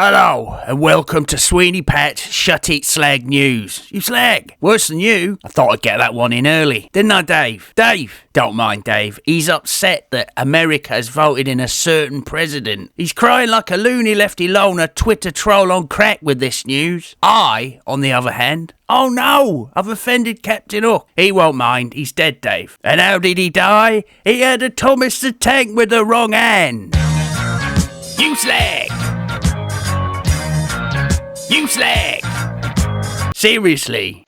Hello, and welcome to Sweeney Pat Shut It Slag News. You slag? Worse than you. I thought I'd get that one in early. Didn't I, Dave? Dave? Don't mind Dave. He's upset that America has voted in a certain president. He's crying like a loony lefty loner Twitter troll on crack with this news. I, on the other hand, oh no, I've offended Captain Hook. He won't mind, he's dead, Dave. And how did he die? He had a Thomas the Tank with the wrong hand. You slag! You slag! Seriously.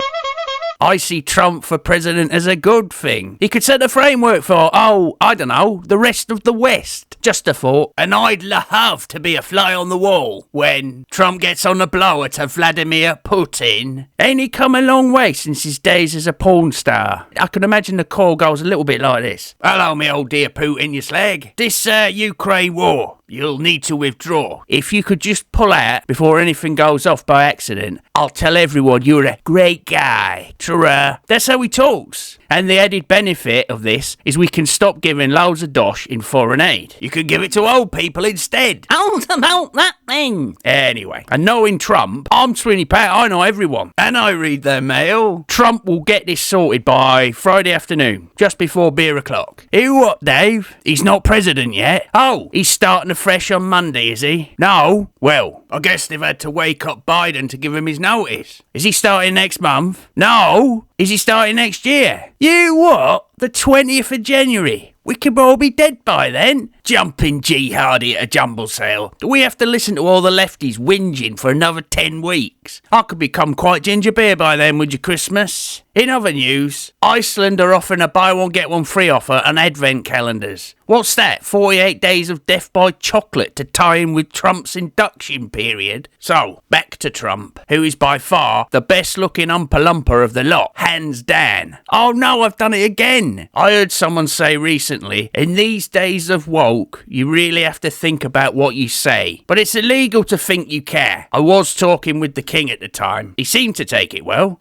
I see Trump for president as a good thing. He could set a framework for, I don't know, the rest of the West. Just a thought. And I'd love to be a fly on the wall when Trump gets on the blower to Vladimir Putin. Ain't he come a long way since his days as a porn star? I can imagine the call goes a little bit like this. Hello, me old dear Putin, you slag. This Ukraine war, you'll need to withdraw. If you could just pull out before anything goes off by accident, I'll tell everyone you're a great guy. That's how he talks. And the added benefit of this is we can stop giving loads of dosh in foreign aid. You can give it to old people instead. How about that thing? Anyway, and knowing Trump, I'm Sweeney Pat, I know everyone. And I read their mail. Trump will get this sorted by Friday afternoon, just before beer o'clock. Ew, what, Dave? He's not president yet? Oh, he's starting afresh on Monday, is he? No? Well, I guess they've had to wake up Biden to give him his notice. Is he starting next month? No. Is he starting next year? You what? The 20th of January? We could all be dead by then. Jumping jihadi at a jumble sale. Do we have to listen to all the lefties whinging for another 10 weeks? I could become quite ginger beer by then, would you, Christmas? In other news, Iceland are offering a buy one get one free offer on advent calendars. What's that? 48 days of death by chocolate to tie in with Trump's induction period? So, back to Trump, who is by far the best looking umpa-lumpa of the lot, hands down. Oh no, I've done it again. I heard someone say recently, in these days of woke, you really have to think about what you say. But it's illegal to think you care. I was talking with the king at the time. He seemed to take it well.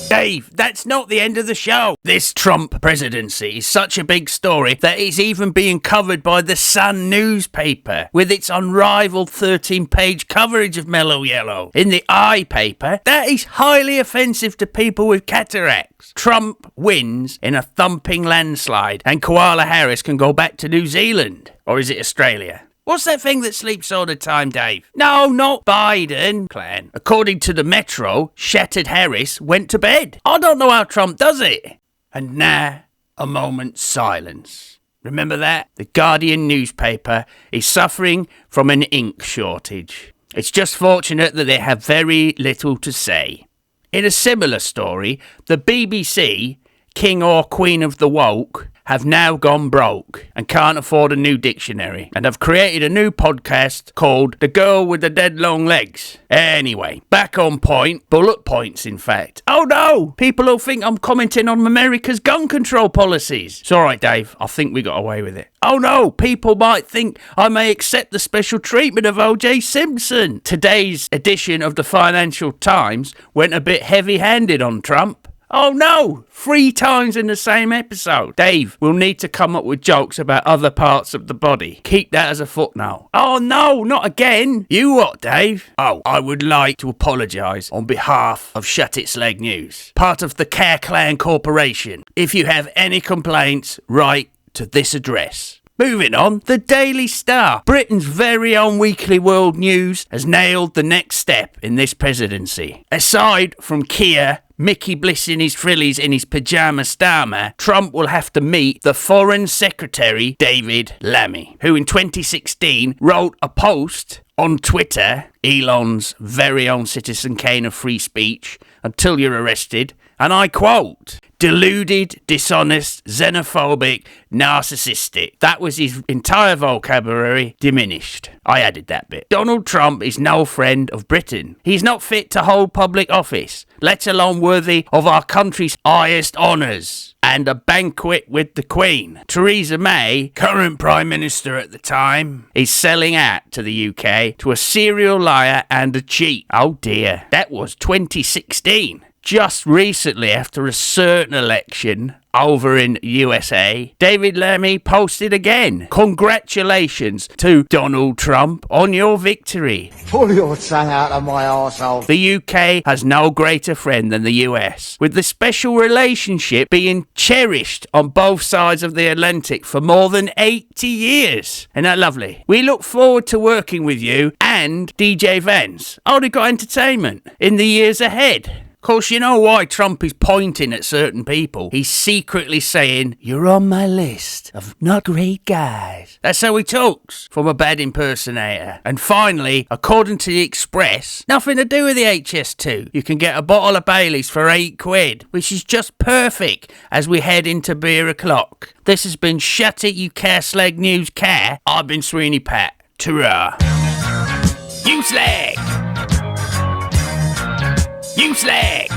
Dave, that's not the end of the show. This Trump presidency is such a big story that it's even being covered by the Sun newspaper with its unrivaled 13-page coverage of Mellow Yellow. In the I paper, that is highly offensive to people with cataracts. Trump wins in a thumping landslide and Kamala Harris can go back to New Zealand. Or is it Australia? What's that thing that sleeps all the time, Dave? No, not Biden. Clan. According to the Metro, Shattered Harris went to bed. I don't know how Trump does it. And now, a moment's silence. Remember that? The Guardian newspaper is suffering from an ink shortage. It's just fortunate that they have very little to say. In a similar story, the BBC, King or Queen of the Woke, have now gone broke and can't afford a new dictionary and have created a new podcast called The Girl with the Dead Long Legs. Anyway, back on point, bullet points in fact. Oh no, people will think I'm commenting on America's gun control policies. It's alright Dave, I think we got away with it. Oh no, people might think I may accept the special treatment of O.J. Simpson. Today's edition of the Financial Times went a bit heavy-handed on Trump. Oh no! 3 times in the same episode. Dave, we'll need to come up with jokes about other parts of the body. Keep that as a footnote. Oh no, not again! You what, Dave? Oh, I would like to apologise on behalf of Shut It Slag News, part of the Care Clan Corporation. If you have any complaints, write to this address. Moving on, the Daily Star, Britain's very own weekly world news, has nailed the next step in this presidency. Aside from Keir, Mickey Bliss in his frillies in his pyjama starmer, Trump will have to meet the Foreign Secretary, David Lammy, who in 2016 wrote a post on Twitter, Elon's very own Citizen Kane of free speech, until you're arrested, and I quote, deluded, dishonest, xenophobic, narcissistic. That was his entire vocabulary diminished. I added that bit. Donald Trump is no friend of Britain. He's not fit to hold public office, let alone worthy of our country's highest honours and a banquet with the Queen. Theresa May, current Prime Minister at the time, is selling out to the UK to a serial liar and a cheat. Oh dear, that was 2016. Just recently, after a certain election, over in USA, David Lammy posted again. Congratulations to Donald Trump on your victory. Pull your tongue out of my arsehole. The UK has no greater friend than the US, with the special relationship being cherished on both sides of the Atlantic for more than 80 years. Isn't that lovely? We look forward to working with you and DJ Vance, Only Got Entertainment, in the years ahead. Of course, you know why Trump is pointing at certain people. He's secretly saying, you're on my list of not great guys. That's how he talks, from a bad impersonator. And finally, according to the Express, nothing to do with the HS2. You can get a bottle of Baileys for £8, which is just perfect as we head into beer o'clock. This has been Shut It Slag News Care. I've been Sweeney Pat. Ta-ra. You slag! You slag!